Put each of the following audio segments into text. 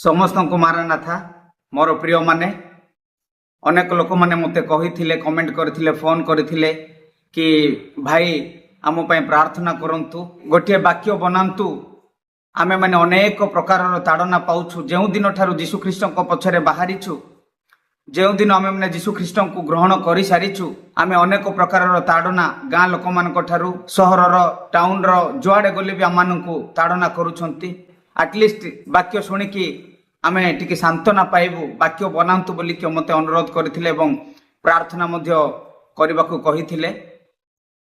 समस्त को मारानाथा मोर प्रिय माने अनेक लोक मैंने मत कही कमेंट करथिले फोन करथिले कि भाई आम प्रार्थना करंतु गोटे वाक्य बनातु आमे माने अनेक प्रकार ताड़ना पाउछु जो दिन ठारू जीशु ख्रीष्ट पछरे बाहरीछु जो दिन आमे माने जीशु ख्रीष्ट को ग्रहण कर सारीछु आमे अनेक प्रकार ताड़ना गाँ लोक मान सहर टाउन जुआड़े गले भी आम ताड़ना करुछंती एटलिस्ट वाक्य शुणिकी आमे टिके सांत्वना पाइबू वाक्य बनातु बोली मते अनुरोध करथिले एवं प्रार्थना मध्य करबाकू कहिथिले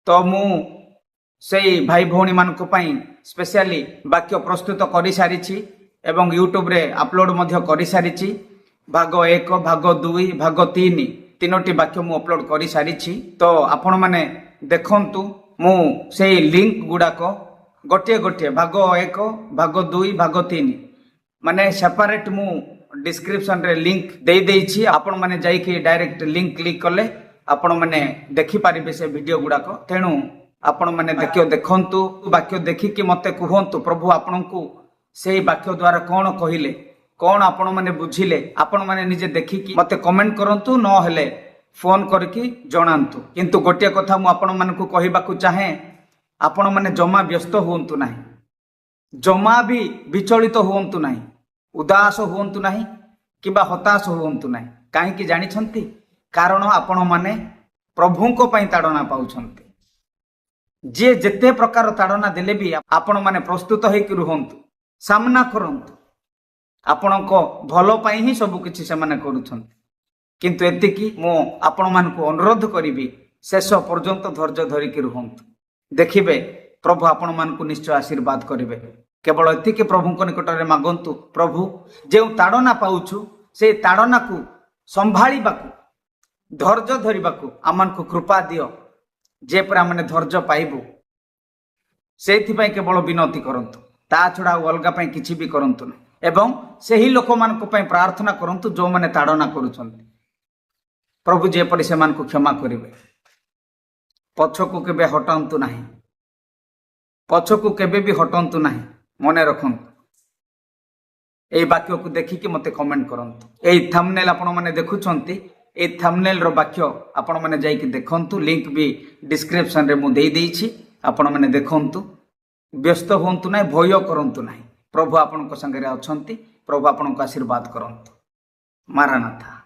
तो मु सेई भाई भौणी मानक पई स्पेशली वाक्य प्रस्तुत करि सारिछि एवं यूट्यूब रे अपलोड मध्य करि सारिछि भाग 1 भाग 2 भाग 3 तीनोटी वाक्य मु अपलोड करि सारिछि तो आपण माने देखंतु मु सेई लिंक गुडाको गोटे गोटे भाग 1 भाग 2 भाग 3 माने सेपरेट मु डिस्क्रिप्शन रे लिंक दे देछि आपण माने जाई कि डायरेक्ट लिंक क्लिक कले आपण माने देखि पारिबे से वीडियो गुडाको तेनु आपण माने देखंतु वाक्य देखिकी मते कहंतु प्रभु आपनकु से वाक्य द्वारा कौन कहिले कौन आपण माने बुझिले आपण माने निजे देखिकी मते कमेंट करंतु न हेले फोन करके जणांतु किंतु गोटे कथा मु आपण मानकु कहिबाकू चाहे आपण माने जमा व्यस्त होंतु नाही जमा भी विचलित होंतु नाही उदास होंतु नाही किबा हताश होंतु नाही काहे कि जानि छंती कारण आपण माने प्रभुको पई ताड़ना पाउछंती जे जेते प्रकार ताड़ना देले भी आपण माने प्रस्तुत होइकि रुहंतु सामना करंतु आपण को भलो पाई ही सब किछि से माने करूछंती किंतु एतिकी मो आपण मान को अनुरोध करिवि शेष पर्यंत धैर्य धरिकि रुहंतु देखिबे प्रभु आपण मान को निश्चय आशीर्वाद करिवे केवल एतिकी प्रभु को निकट रे मागंतु प्रभु जे ताड़ना पाउछु से ताड़ना को संभाळीबाकू धैर्य धरिबाकू आमान को कृपा दियो जे पर आमने धैर्य पाइबू से केवल विनती करंतु ता छड़ा अलगा पई किछि भी करंतु ना एवं सही लोक मान को पई प्रार्थना करंतु जो माने ताड़ना करूछंती प्रभु जे पर से मान को क्षमा करिवे पछकू केबे हटंतु नाही पछकू केबे भी हटंतु नाही मने रखंतु ए वाक्य को देखिकी मते कमेंट करंतु ए थंबनेल आपण माने देखुछंती ए थंबनेल रो वाक्य आपण माने जाई कि देखंतु लिंक भी डिस्क्रिप्शन रे मु देई देइछि आपण माने देखंतु व्यस्त होंतु नाही भय करंतु नाही प्रभु आपण को संगे रे अछंती प्रभु आपण को आशीर्वाद करंतु मारानाथा।